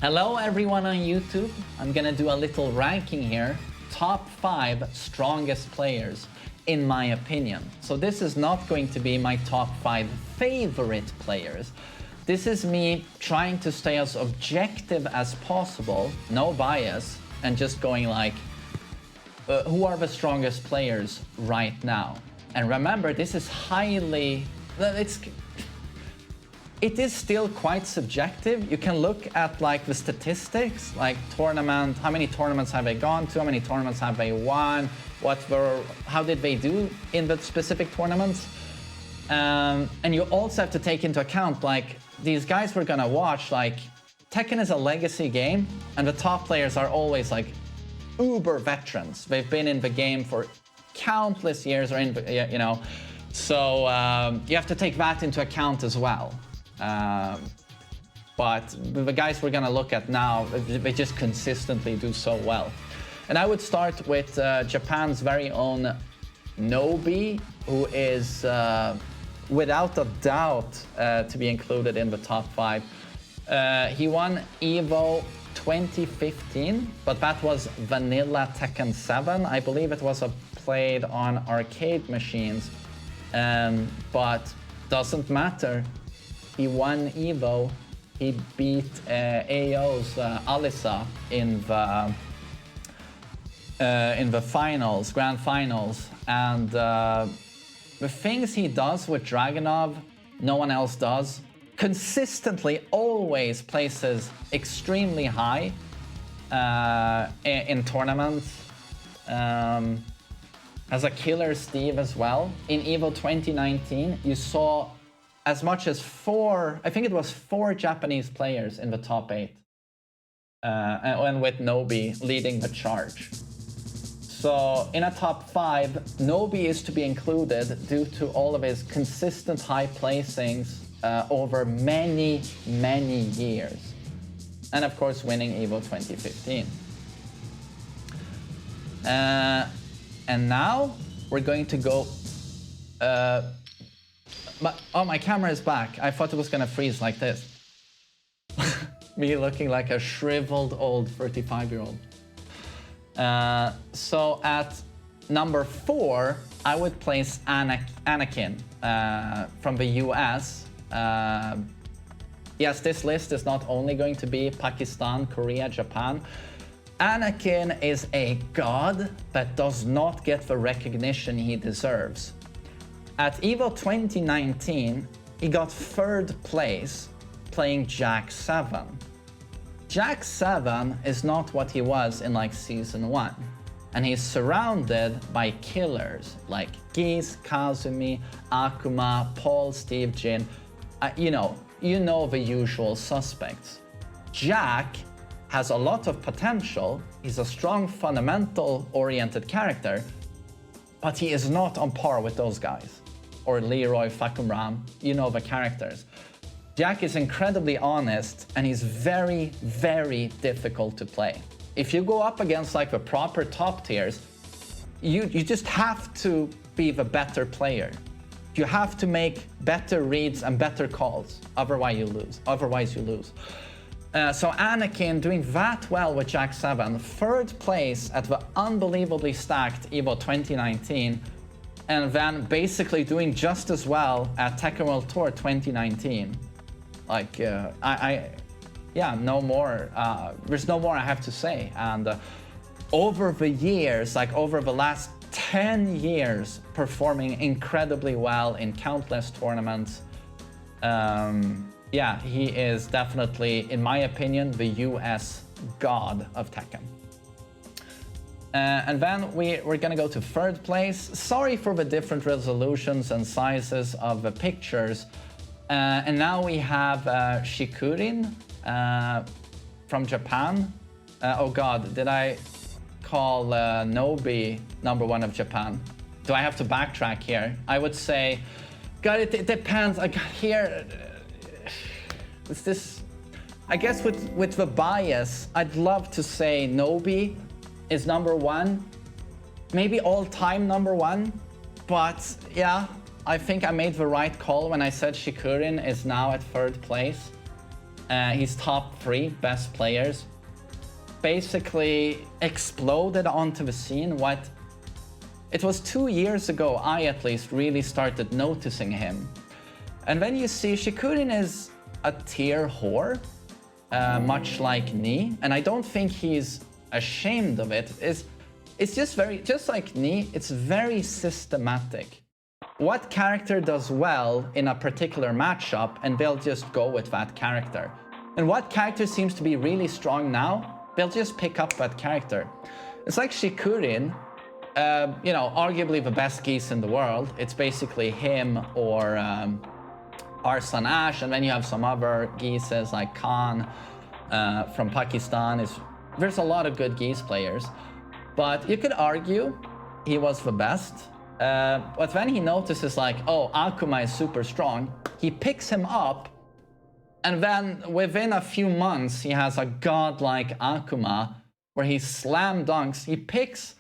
Hello everyone on YouTube. I'm gonna do a little ranking here. Top 5 strongest players, in my opinion. So this is not going to be my top 5 favorite players. This is me trying to stay as objective as possible, no bias, and just going like, who are the strongest players right now? And remember, this is it is still quite subjective. You can look at like the statistics, like tournament, how many tournaments have they gone to, how many tournaments have they won, how did they do in the specific tournaments. And you also have to take into account, like, these guys we're gonna watch, like, Tekken is a legacy game, and the top players are always like uber veterans. They've been in the game for countless years, or you know, so you have to take that into account as well. But the guys we're gonna look at now, they just consistently do so well. And I would start with Japan's very own Nobi, who is without a doubt to be included in the top 5. He won EVO 2015, but that was vanilla Tekken 7. I believe it was played on arcade machines, but doesn't matter. He won EVO. He beat AO's Alisa in the finals, grand finals, and the things he does with Dragunov, no one else does. Consistently, always places extremely high in tournaments. As a killer Steve as well. In EVO 2019, you saw as much as 4 Japanese players in the top 8. And with Nobi leading the charge. So in a top 5, Nobi is to be included due to all of his consistent high placings over many, many years. And of course, winning EVO 2015. And now we're going to go... my camera is back. I thought it was gonna freeze like this. Me looking like a shriveled old 35-year-old. So at number 4, I would place Anakin from the US. Yes, this list is not only going to be Pakistan, Korea, Japan. Anakin is a god that does not get the recognition he deserves. At EVO 2019, he got 3rd place playing Jack 7. Jack 7 is not what he was in like Season 1. And he's surrounded by killers like Geese, Kazumi, Akuma, Paul, Steve, Jin. You know the usual suspects. Jack has a lot of potential. He's a strong, fundamental-oriented character, but he is not on par with those guys. Or Leroy, Fakumram, you know the characters. Jack is incredibly honest, and he's very, very difficult to play. If you go up against like the proper top tiers, you just have to be the better player. You have to make better reads and better calls, otherwise you lose. So Anakin doing that well with Jack 7, 3rd place at the unbelievably stacked EVO 2019, and then basically doing just as well at Tekken World Tour 2019. Like, yeah, no more. There's no more I have to say. And over the years, like over the last 10 years, performing incredibly well in countless tournaments. Yeah, he is definitely, in my opinion, the US god of Tekken. And then we're gonna go to 3rd place. Sorry for the different resolutions and sizes of the pictures. And now we have Shikurin from Japan. Oh God, did I call Nobi #1 of Japan? Do I have to backtrack here? I would say, God, it depends. Like here, it's this. I guess with the bias, I'd love to say Nobi is #1, maybe all-time #1, but yeah, I think I made the right call when I said Shikurin is now at 3rd place. He's top 3 best players. Basically exploded onto the scene. It was 2 years ago, I at least really started noticing him. And then you see Shikurin is a tier whore, much like Ni, and I don't think he's ashamed of it. It's just like Ni, it's very systematic. What character does well in a particular matchup, and they'll just go with that character. And what character seems to be really strong now, they'll just pick up that character. It's like Shikurin, you know, arguably the best geese in the world. It's basically him or Arslan Ash, and then you have some other geeses like Khan from Pakistan. There's a lot of good geese players, but you could argue he was the best. But then he notices like, oh, Akuma is super strong. He picks him up, and then within a few months, he has a godlike Akuma where he slam dunks. He picks.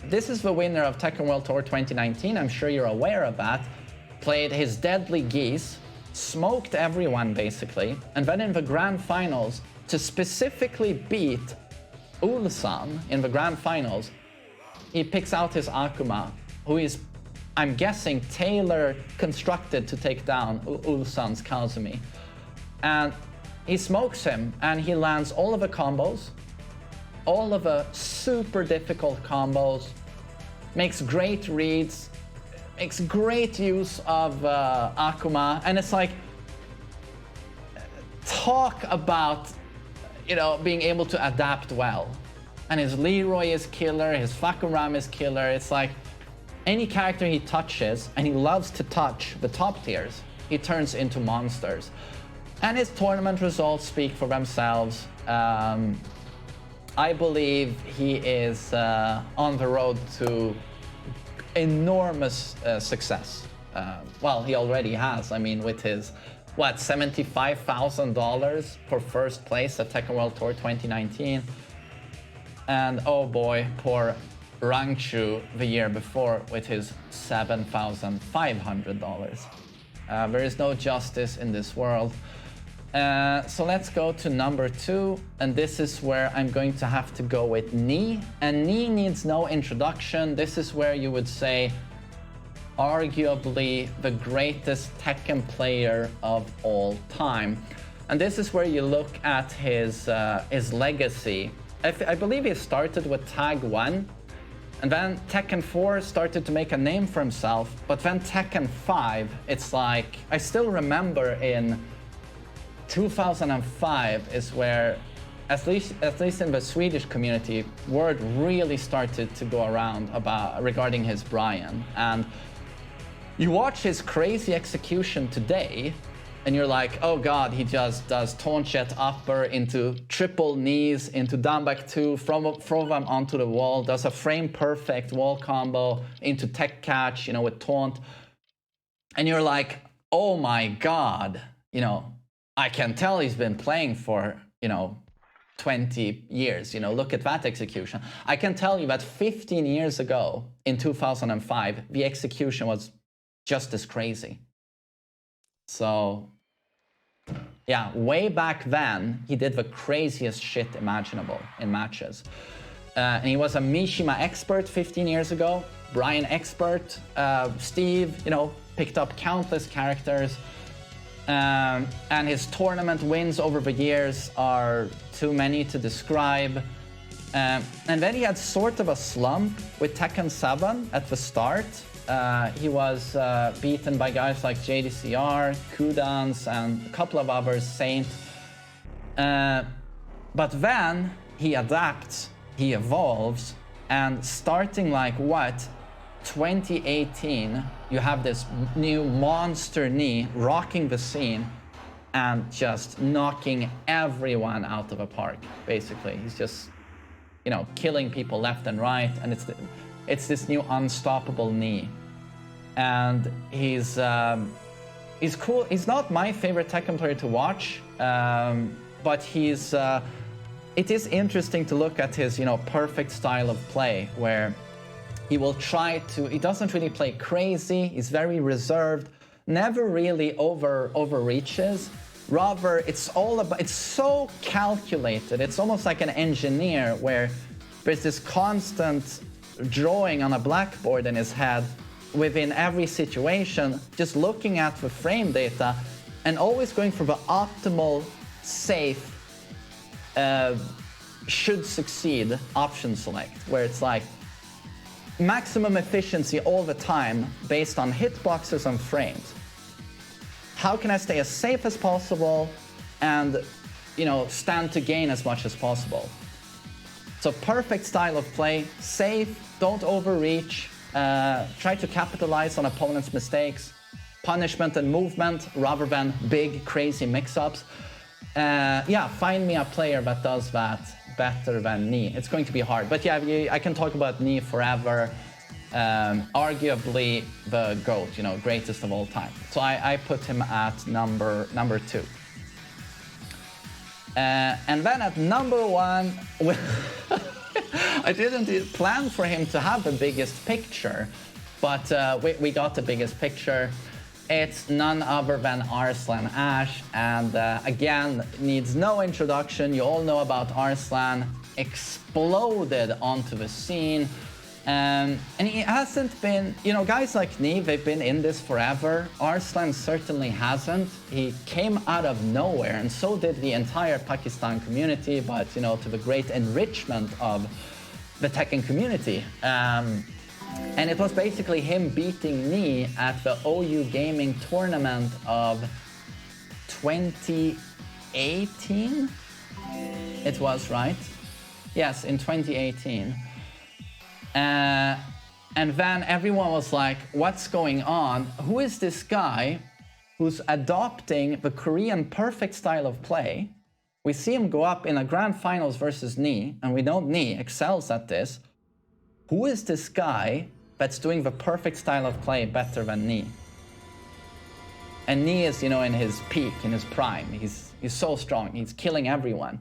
This is the winner of Tekken World Tour 2019. I'm sure you're aware of that. Played his deadly geese, smoked everyone basically, and then in the grand finals, to specifically beat Ulsan in the grand finals, he picks out his Akuma, who is, I'm guessing, tailor-constructed to take down Ulsan's Kazumi. And he smokes him, and he lands all of the combos, all of the super difficult combos, makes great reads, makes great use of Akuma, and it's like, talk about, you know, being able to adapt well. And his Leroy is killer, his Fakuram is killer. It's like any character he touches, and he loves to touch the top tiers, he turns into monsters. And his tournament results speak for themselves. I believe he is on the road to enormous success. Well, he already has. I mean, with his, what, $75,000 for first place at Tekken World Tour 2019. And oh boy, poor Rangchu the year before with his $7,500. There is no justice in this world. So let's go to number 2, and this is where I'm going to have to go with Ni. And Ni needs no introduction. This is where you would say arguably the greatest Tekken player of all time. And this is where you look at his legacy. I believe he started with Tag 1, and then Tekken 4 started to make a name for himself, but then Tekken 5, it's like, I still remember in 2005 is where, at least in the Swedish community, word really started to go around regarding his Brian. And you watch his crazy execution today, and you're like, oh god, he just does taunt jet upper into triple knees, into down back 2, throw them onto the wall, does a frame perfect wall combo into tech catch, you know, with taunt. And you're like, oh my god, you know, I can tell he's been playing for, you know, 20 years, you know, look at that execution. I can tell you that 15 years ago, in 2005, the execution was just as crazy. So, yeah, way back then, he did the craziest shit imaginable in matches. And he was a Mishima expert 15 years ago, Brian expert, Steve, you know, picked up countless characters. And his tournament wins over the years are too many to describe. And then he had sort of a slump with Tekken 7 at the start. He was beaten by guys like JDCR, Kudans, and a couple of others, Saint. But then he adapts, he evolves, and starting like what? 2018, you have this new monster Ni rocking the scene and just knocking everyone out of the park, basically. He's just, you know, killing people left and right, and it's this new unstoppable Ni. And he's cool. He's not my favorite Tekken player to watch, but it is interesting to look at his, you know, perfect style of play, where he will try to, he doesn't really play crazy, he's very reserved, never really overreaches, Rather, it's all about, it's so calculated. It's almost like an engineer where there's this constant drawing on a blackboard in his head within every situation, just looking at the frame data and always going for the optimal, safe, should succeed option select, where it's like maximum efficiency all the time based on hitboxes and frames. How can I stay as safe as possible and, you know, stand to gain as much as possible? So perfect style of play, safe, don't overreach, try to capitalize on opponents' mistakes, punishment and movement rather than big, crazy mix-ups. Yeah, find me a player that does that better than me. It's going to be hard, but yeah, I can talk about me forever. Arguably the GOAT, you know, greatest of all time. So I put him at number 2. And then at number 1, I didn't plan for him to have the biggest picture, but we got the biggest picture. It's none other than Arslan Ash, and again, needs no introduction. You all know about Arslan. Exploded onto the scene. And he hasn't been, you know, guys like me, they've been in this forever. Arslan certainly hasn't. He came out of nowhere, and so did the entire Pakistan community, but, you know, to the great enrichment of the Tekken community. And it was basically him beating me at the OU Gaming tournament of 2018? It was, right? Yes, in 2018. And then everyone was like, what's going on? Who is this guy who's adopting the Korean perfect style of play? We see him go up in a grand finals versus Ni, and we know Ni excels at this. Who is this guy that's doing the perfect style of play better than Ni? And Ni is, you know, in his peak, in his prime. He's so strong, he's killing everyone.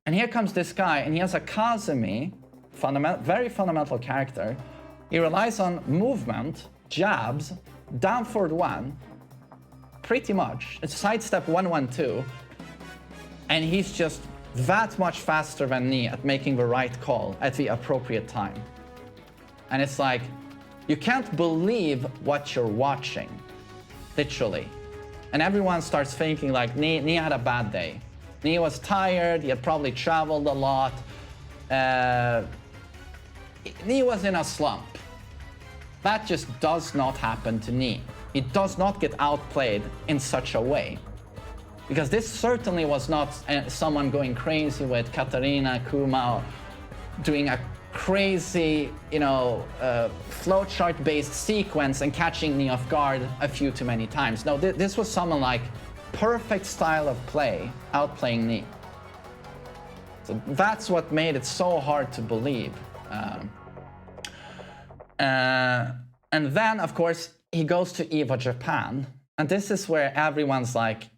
And here comes this guy, and he has a Kazumi, very fundamental character. He relies on movement, jabs, down forward 1, pretty much. It's sidestep 1-1-2, and he's just that much faster than Ni at making the right call at the appropriate time. And it's like, you can't believe what you're watching, literally. And everyone starts thinking like, Ni had a bad day. Ni was tired, he had probably traveled a lot. Ni was in a slump. That just does not happen to Ni. He does not get outplayed in such a way. Because this certainly was not someone going crazy with Katarina, Kuma, doing a crazy, you know, flowchart-based sequence and catching Ni off guard a few too many times. No, this was someone like perfect style of play, outplaying Ni. So that's what made it so hard to believe. And then, of course, he goes to EVO Japan. And this is where everyone's like,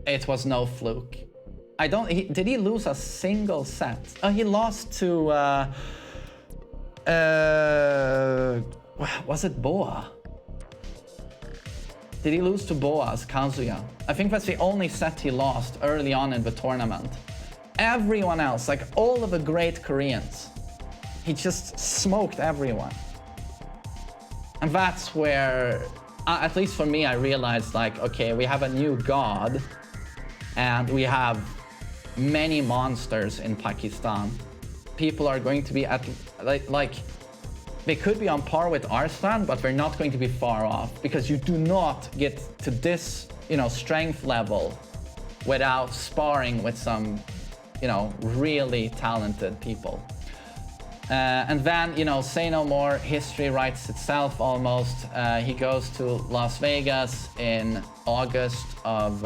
it was no fluke. Did he lose a single set? Oh, he lost to, was it Boa? Did he lose to Boa's Kazuya? I think that's the only set he lost early on in the tournament. Everyone else, like all of the great Koreans, he just smoked everyone. And that's where, at least for me, I realized like, okay, we have a new god and we have many monsters in Pakistan. People are going to be at, like they could be on par with Arslan, but they're not going to be far off, because you do not get to this, you know, strength level without sparring with some, you know, really talented people. And then, you know, say no more, history writes itself almost. He goes to Las Vegas in August of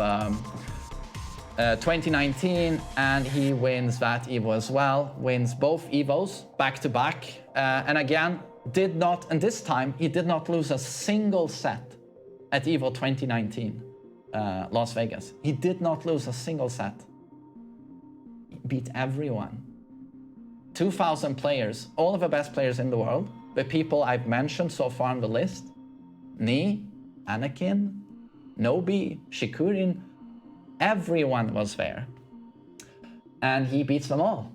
2019, and he wins that EVO as well, wins both EVOs back to back, and again, and this time, he did not lose a single set at EVO 2019, Las Vegas. He did not lose a single set. He beat everyone. 2,000 players, all of the best players in the world, the people I've mentioned so far on the list, Ni, Anakin, Nobi, Shikurin, everyone was there. And he beats them all.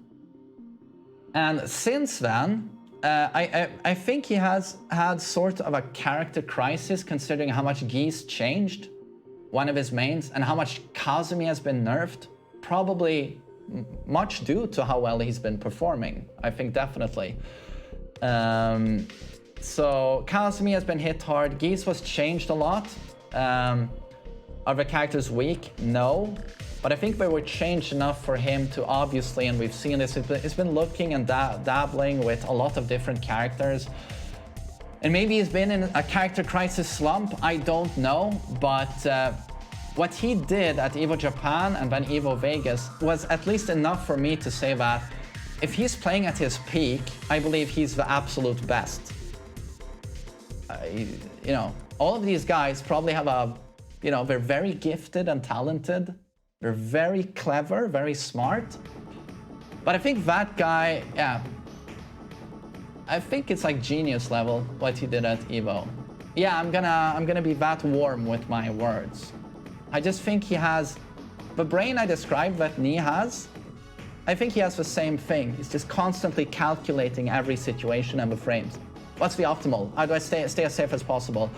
And since then, I think he has had sort of a character crisis considering how much Guy's changed, one of his mains, and how much Kazumi has been nerfed. Probably much due to how well he's been performing, I think definitely. So Kazumi has been hit hard, Guy's was changed a lot. Are the characters weak? No. But I think they were changed enough for him to obviously, and we've seen this, it's been looking and dabbling with a lot of different characters. And maybe he's been in a character crisis slump, I don't know. But what he did at EVO Japan and then EVO Vegas was at least enough for me to say that if he's playing at his peak, I believe he's the absolute best. You know, all of these guys probably have a, you know, they're very gifted and talented. They're very clever, very smart. But I think that guy, yeah, I think it's like genius level what he did at EVO. Yeah, I'm gonna be that warm with my words. I just think he has the brain I described that Ni has. I think he has the same thing. He's just constantly calculating every situation and the frames. What's the optimal? How do I stay as safe as possible?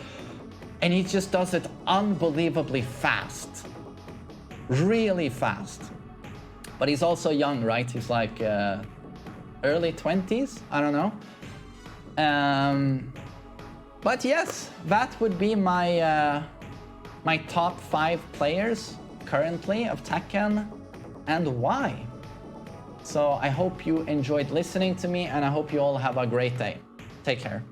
And he just does it unbelievably fast. Really fast. But he's also young, right? He's like early 20s, I don't know. But yes, that would be my my top 5 players currently of Tekken and why. So I hope you enjoyed listening to me and I hope you all have a great day. Take care.